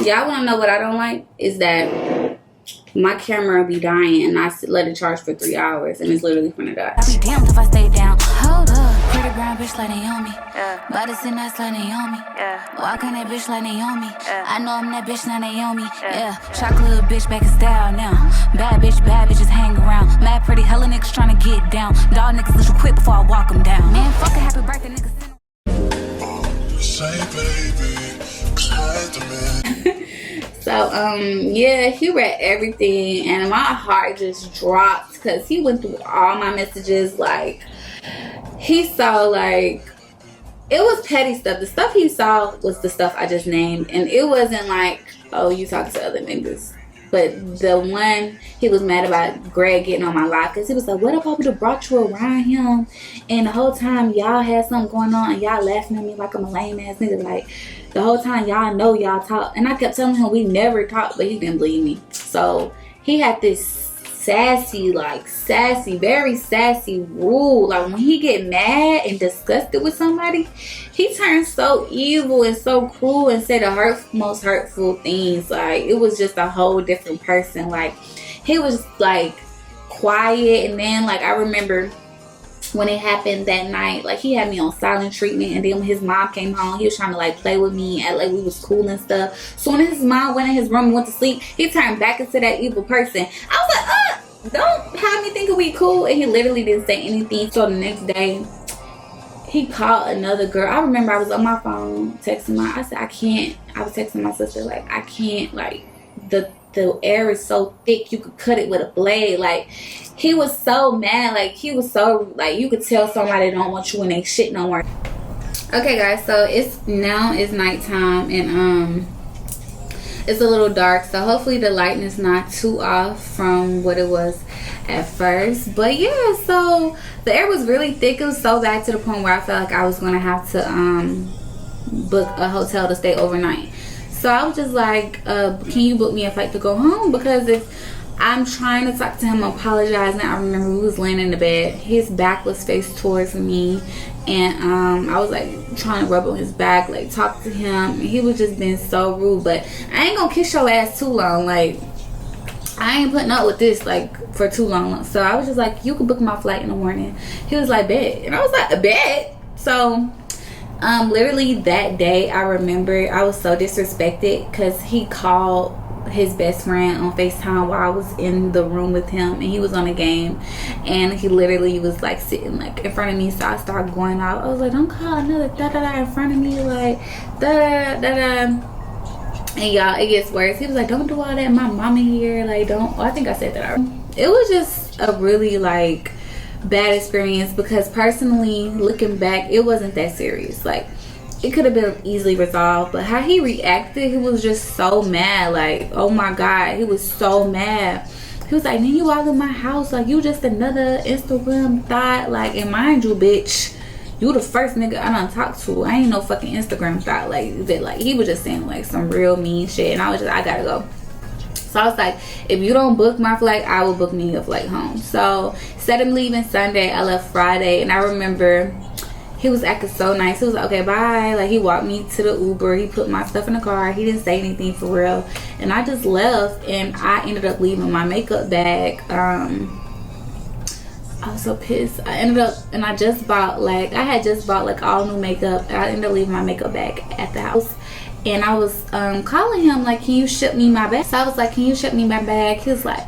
Y'all want to know what I don't like? Is that my camera be dying and I let it charge for 3 hours and it's literally finna die. I be damned if I stay down. Hold up, pretty brown bitch like Naomi. Yeah. Body sit nice like Naomi. Yeah. Walking that bitch like Naomi. Yeah. I know I'm that bitch like Naomi. Yeah. Chocolate little bitch back in style now. Bad bitches hang around. Mad pretty hella niggas tryna get down. Dog niggas little quick before I walk them down. Man, fuck a happy birthday niggas. Say baby, So yeah, he read everything and my heart just dropped because he went through all my messages. Like, he saw, like, it was petty stuff. The stuff he saw was the stuff I just named, and it wasn't like, oh, you talk to other niggas. But the one he was mad about Greg getting on my life, because he was like, what if I would have brought you around him and the whole time y'all had something going on and y'all laughing at me like I'm a lame ass nigga? Like, the whole time y'all know y'all talk. And I kept telling him we never talked, but he didn't believe me. So he had this very sassy rule. Like, when he get mad and disgusted with somebody, he turns so evil and so cruel and say the most hurtful things. Like, it was just a whole different person. Like, he was like quiet, and then like I remember when it happened that night, like, he had me on silent treatment, and then when his mom came home, he was trying to like play with me and like we was cool and stuff. So when his mom went in his room and went to sleep, he turned back into that evil person. I was like, don't have me thinking we cool. And he literally didn't say anything. So the next day he called another girl. I remember I was on my phone texting I said, I can't. I was texting my sister, like, I can't, like, the air is so thick you could cut it with a blade. Like, he was so mad. Like, he was so, like, you could tell somebody don't want you in their shit no more. Okay guys, so it's nighttime, and it's a little dark, so hopefully the lighting is not too off from what it was at first. But yeah, so the air was really thick. It was so bad to the point where I felt like I was gonna have to book a hotel to stay overnight. So I was just like, can you book me a flight to go home? Because if I'm trying to talk to him, apologizing, I remember we was laying in the bed, his back was faced towards me, and I was like trying to rub on his back, like talk to him, and he was just being so rude. But I ain't gonna kiss your ass too long. Like, I ain't putting up with this like for too long. So I was just like, you can book my flight in the morning. He was like, bet. And I was like, bet. So literally that day, I remember I was so disrespected because he called his best friend on FaceTime while I was in the room with him, and he was on a game, and he literally was like sitting like in front of me. So I started going out. I was like, don't call another da-da-da in front of me, like da-da-da-da. And y'all, it gets worse. He was like, don't do all that, my mama here, like, don't. I think I said that already. It was just a really like bad experience, because personally looking back, it wasn't that serious. Like, it could have been easily resolved, but how he reacted, he was just so mad. Like, oh my god, he was so mad. He was like, then you all in my house, like, you just another Instagram thought. Like, and mind you, bitch, you the first nigga I done talked to. I ain't no fucking Instagram thought. Like that. Like, he was just saying like some real mean shit, and I was just, I gotta go. So I was like, if you don't book my flight, I will book me a flight home. So instead of leaving Sunday, I left Friday. And I remember he was acting so nice. He was like, okay, bye. Like, he walked me to the Uber. He put my stuff in the car. He didn't say anything for real. And I just left, and I ended up leaving my makeup bag. I was so pissed. I ended up, and I just bought, like, I had just bought like all new makeup. I ended up leaving my makeup bag at the house. And I was calling him like, can you ship me my bag? So I was like, can you ship me my bag? He was like,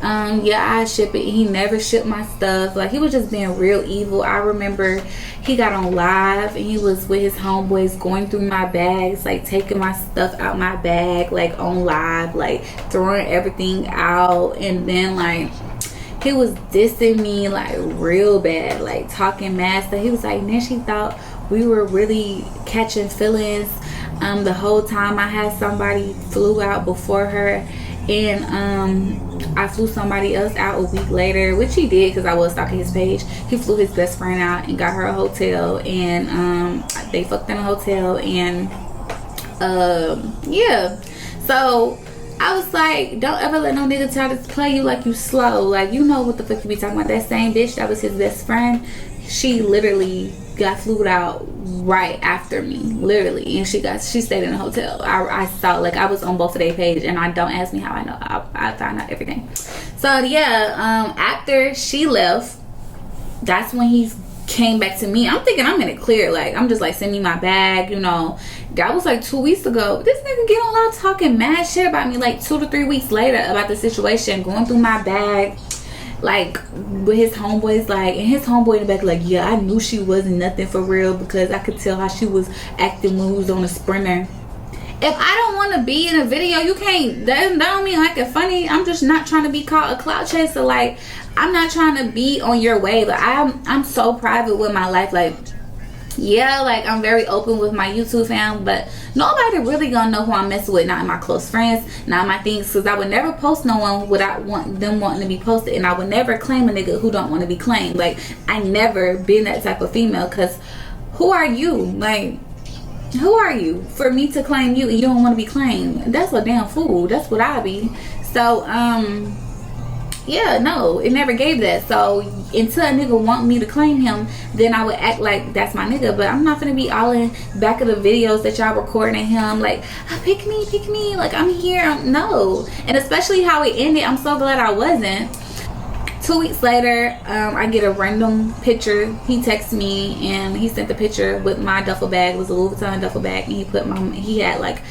yeah, I ship it. He never shipped my stuff. Like, he was just being real evil. I remember he got on live and he was with his homeboys going through my bags, like taking my stuff out my bag, like on live, like throwing everything out. And then like he was dissing me like real bad, like talking mad stuff. He was like, then she thought we were really catching feelings. The whole time I had somebody flew out before her, and I flew somebody else out a week later, which he did because I was stalking his page. He flew his best friend out and got her a hotel, and they fucked in a hotel, and yeah. So I was like, don't ever let no nigga try to play you like you slow. Like, you know what the fuck you be talking about. That same bitch that was his best friend, she literally got flew out right after me, literally, and she stayed in a hotel. I saw, like, I was on both of their page, and don't ask me how I know. I found out everything. So yeah, after she left, that's when he came back to me. I'm thinking I'm in it clear, like, I'm just like, send me my bag, you know. That was like 2 weeks ago. This nigga get on live talking mad shit about me like 2 to 3 weeks later about the situation, going through my bag, like, with his homeboys, like, and his homeboy in the back, like, yeah, I knew she wasn't nothing for real because I could tell how she was acting when we was on a sprinter. If I don't want to be in a video, you can't, that don't mean like it's funny. I'm just not trying to be called a clout chaser. Like, I'm not trying to be on your wave. Like, I'm so private with my life. Like, yeah, like, I'm very open with my YouTube fam, but nobody really gonna know who I'm messing with. Not my close friends, not my things, because I would never post no one without them wanting to be posted, and I would never claim a nigga who don't want to be claimed. Like, I never been that type of female, because who are you? Like, who are you for me to claim you and you don't want to be claimed? That's a damn fool. That's what I be. So yeah, no, it never gave that. So until a nigga want me to claim him, then I would act like that's my nigga. But I'm not gonna be all in back of the videos that y'all recording him like, oh, pick me, like, I'm here. No. And especially how it ended, I'm so glad I wasn't. 2 weeks later, I get a random picture. He texts me and he sent the picture with my duffel bag. It was a Louis Vuitton duffel bag, and he had like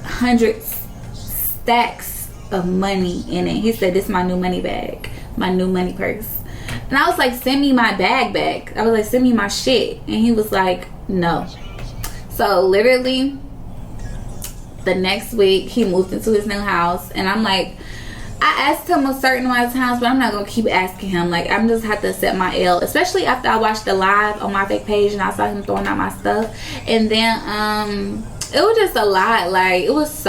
100 stacks of money in it. He said, this is my new money bag, my new money purse. And I was like, send me my bag back. I was like, send me my shit. And he was like, no. So literally the next week he moved into his new house, and I'm like, I asked him a certain amount of times, but I'm not gonna keep asking him. Like, I'm just have to accept my L, especially after I watched the live on my fake page and I saw him throwing out my stuff. And then it was just a lot. Like, it was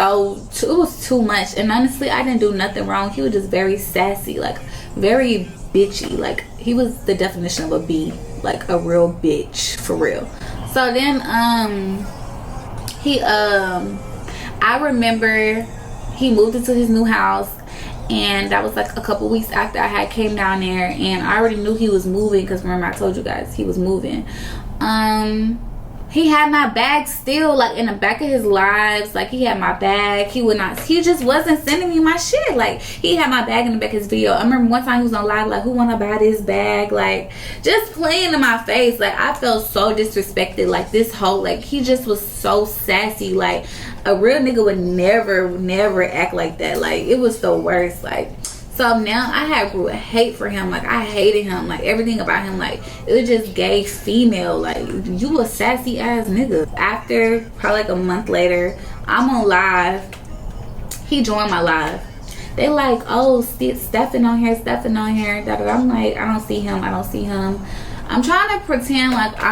too much. And honestly, I didn't do nothing wrong. He was just very sassy, like very bitchy. Like, he was the definition of a B, like a real bitch for real. So then I remember he moved into his new house, and that was like a couple weeks after I had came down there, and I already knew he was moving because remember I told you guys he was moving. He had my bag still, like, in the back of his lives. Like, he had my bag. He just wasn't sending me my shit. Like, he had my bag in the back of his video. I remember one time he was on live, like, who wanna buy this bag? Like, just playing in my face. Like, I felt so disrespected. Like, this whole, like, he just was so sassy. Like, a real nigga would never act like that. Like, it was the worst. Like, so now I had grew a hate for him. Like, I hated him. Like, everything about him, like, it was just gay female. Like, you a sassy ass nigga. After probably like a month later, I'm on live. He joined my live. They like, oh, Stephen on here. I'm like, I don't see him. I'm trying to pretend like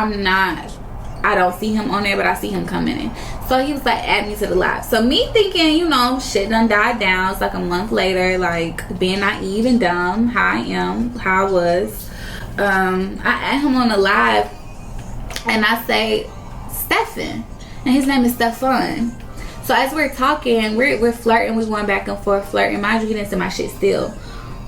I don't see him on there, but I see him coming in. So he was like, add me to the live. So me thinking, you know, shit done died down. It's like a month later, like, being naive and dumb, how I was. I add him on the live, and I say, Stephen. And his name is Stefan. So as we're talking, we're flirting. We're going back and forth flirting. Mind you, he didn't say my shit still.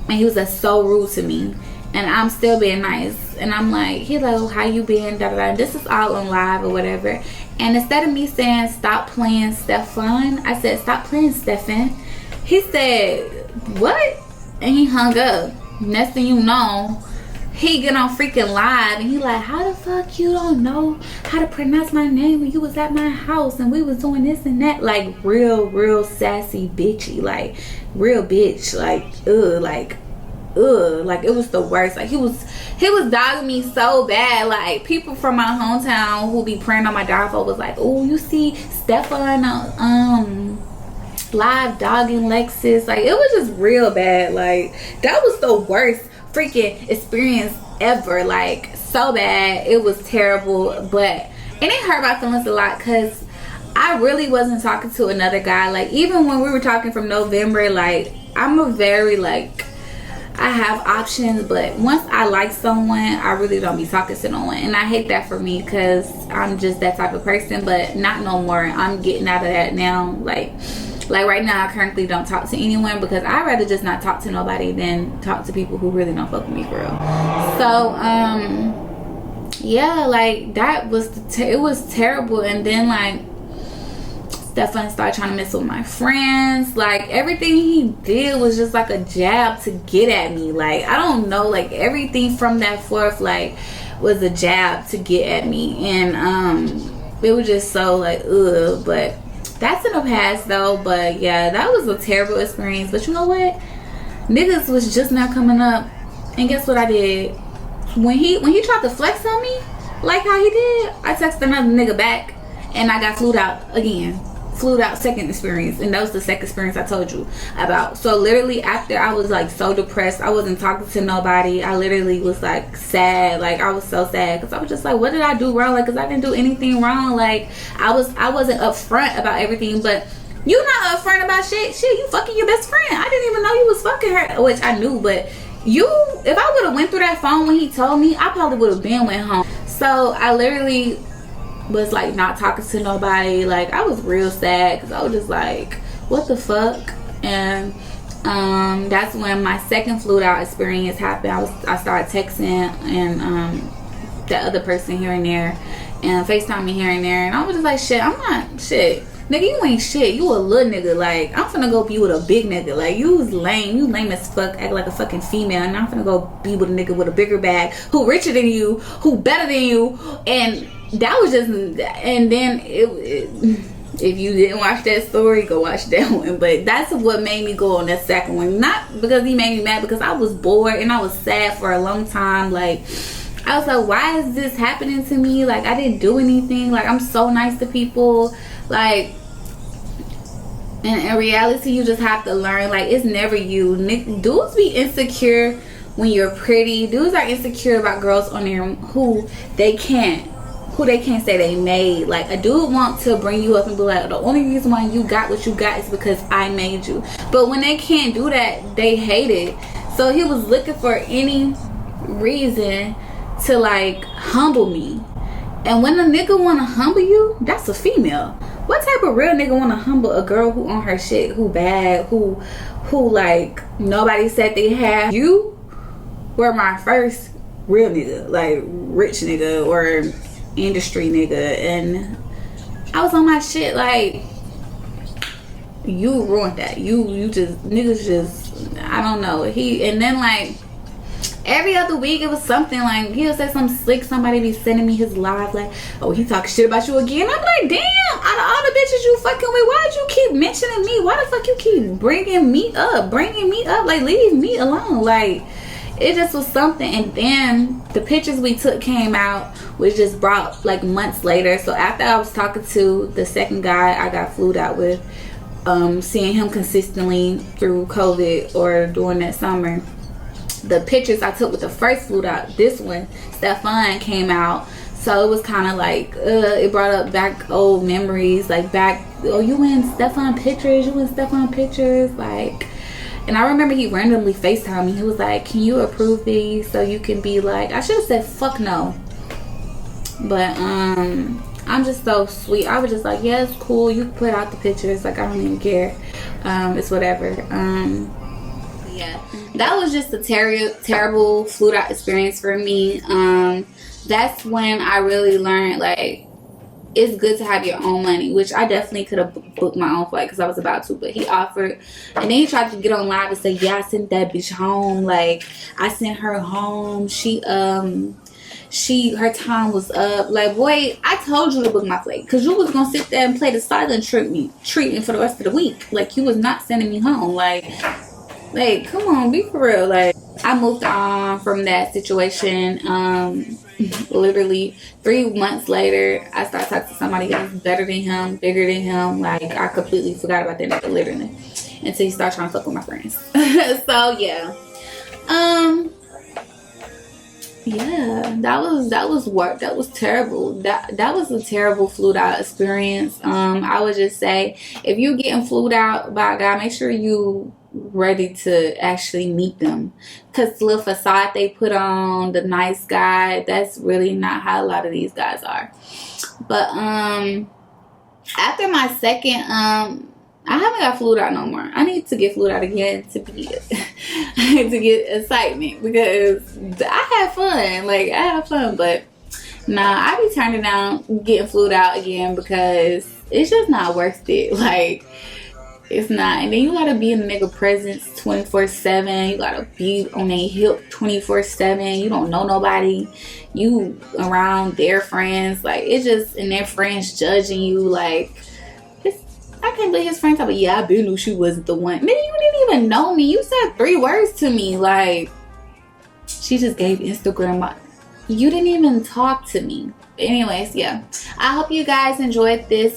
And he was like so rude to me. And I'm still being nice. And I'm like, hello, how you been? Da, da, da. This is all on live or whatever. And instead of me saying, stop playing Stefan, I said, stop playing Stefan. He said, what? And he hung up. Next thing you know, he get on freaking live. And he like, how the fuck you don't know how to pronounce my name when you was at my house and we was doing this and that? Like, real sassy bitchy. Like, real bitch. Like, like, it was the worst. Like, he was dogging me so bad. Like, people from my hometown who be praying on my downfall was like, oh, you see Stefan live dogging Lexus. Like, it was just real bad. Like, that was the worst freaking experience ever. Like, so bad. It was terrible. But it hurt my feelings a lot because I really wasn't talking to another guy. Like, even when we were talking from November, like, I'm a very, like, I have options, but once I like someone, I really don't be talking to no one. And I hate that for me because I'm just that type of person, but not no more. I'm getting out of that now. Like right now, I currently don't talk to anyone because I'd rather just not talk to nobody than talk to people who really don't fuck with me for real. So, yeah, like that was it was terrible. And then like Stefan started trying to mess with my friends. Like everything he did was just like a jab to get at me. Like I don't know, like everything from that forth like was a jab to get at me. And it was just so like ugh. But that's in the past though. But yeah, that was a terrible experience. But you know what, niggas was just now coming up, and guess what I did when he tried to flex on me like how he did? I texted another nigga back, and I got flued out again. Flued out, second experience. And that was the second experience I told you about. So literally after, I was like so depressed. I wasn't talking to nobody. I literally was like sad. Like I was so sad because I was just like, what did I do wrong? Like, because I didn't do anything wrong. Like I wasn't upfront about everything. But you not upfront about shit. You fucking your best friend. I didn't even know you was fucking her, which I knew. But if I would have went through that phone when he told me, I probably would have went home. So I literally was like not talking to nobody. Like I was real sad because I was just like, what the fuck? And that's when my second flued out experience happened. I started texting and the other person here and there, and FaceTiming here and there, and I was just like, shit, I'm not shit. Nigga, you ain't shit. You a little nigga. Like, I'm finna go be with a big nigga. Like, you was lame. You lame as fuck. Act like a fucking female. And I'm finna go be with a nigga with a bigger bag. Who richer than you. Who better than you. And that was just... And then, if you didn't watch that story, go watch that one. But that's what made me go on that second one. Not because he made me mad. Because I was bored. And I was sad for a long time. Like... I was like, why is this happening to me? Like, I didn't do anything. Like, I'm so nice to people. Like, and in reality, you just have to learn. Like, it's never you. Dudes be insecure when you're pretty. Dudes are insecure about girls on there who they can't say they made. Like, a dude want to bring you up and be like, the only reason why you got what you got is because I made you. But when they can't do that, they hate it. So he was looking for any reason to like humble me. And when a nigga wanna humble you, that's a female. What type of real nigga wanna humble a girl who on her shit, who bad, who like nobody said they had? You were my first real nigga, like rich nigga or industry nigga, and I was on my shit. Like, you ruined that. You just niggas just, I don't know. And then like every other week it was something like he'll say something slick. Somebody be sending me his live like, oh, he talking shit about you again. I'm like, damn, out of all the bitches you fucking with, why'd you keep mentioning me? Why the fuck you keep bringing me up? Like, leave me alone. Like, it just was something. And then the pictures we took came out, which just brought like months later. So after I was talking to the second guy I got flued out with, seeing him consistently through COVID or during that summer, the pictures I took with the first flued out, this one, Stefan, came out. So it was kind of like, it brought up back old memories. Like back, oh, you in Stefan pictures? Like, and I remember he randomly FaceTimed me. He was like, can you approve these so you can be like, I should have said fuck no. But I'm just so sweet. I was just like, yeah, it's cool. You can put out the pictures. Like, I don't even care. It's whatever. Yeah, that was just a terrible flued out experience for me. That's when I really learned, like, it's good to have your own money, which I definitely could have booked my own flight because I was about to, but he offered. And then he tried to get on live and say, yeah, I sent that bitch home. Like, I sent her home. Her time was up. Like, boy, I told you to book my flight because you was gonna sit there and play the silent treatment for the rest of the week. Like, you was not sending me home. Like, come on, be for real. Like, I moved on from that situation. Literally 3 months later, I started talking to somebody else better than him, bigger than him. Like, I completely forgot about that nigga, literally, until he started trying to fuck with my friends. So yeah, yeah, that was work. That was terrible. That was a terrible flued out experience. I would just say, if you're getting flued out by a guy, make sure you ready to actually meet them, because the little facade they put on, the nice guy, that's really not how a lot of these guys are. But after my second, I haven't got flued out no more. I need to get flued out again to get excitement, because I had fun. Like, I had fun. But Nah, I be turning down getting flued out again because it's just not worth it. Like, it's not. And then you gotta be in the nigga presence 24/7. You gotta be on their hip 24/7. You don't know nobody. You around their friends. Like, it's just, and their friends judging you. Like, I can't believe his friends. But yeah, I been knew she wasn't the one. Man, you didn't even know me. You said 3 words to me. Like, she just gave Instagram. You didn't even talk to me. Anyways, yeah, I hope you guys enjoyed this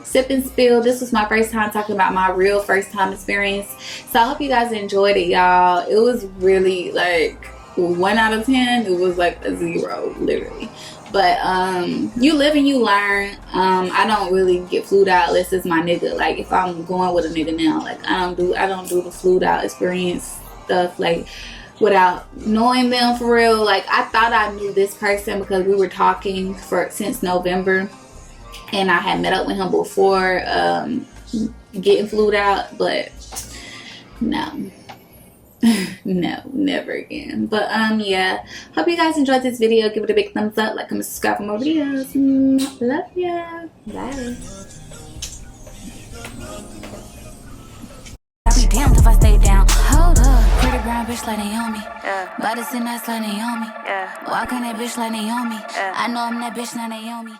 sip and spill. This was my first time talking about my real first time experience, so I hope you guys enjoyed it, y'all. It was really like 1 out of 10. It was like a 0, literally. But you live and you learn. I don't really get flued out unless it's my nigga. Like, if I'm going with a nigga now, like, I don't do the flued out experience stuff, like, without knowing them for real. Like, I thought I knew this person because we were talking since November, and I had met up with him before getting flued out, but no. No, never again. But yeah, hope you guys enjoyed this video. Give it a big thumbs up, like, comment, subscribe for more videos. Love ya. Bye. Damned if I stay down. Hold up, pretty brown bitch like Naomi. Body sit nice like Naomi. Walking that bitch like Naomi. I know I'm that bitch, not Naomi.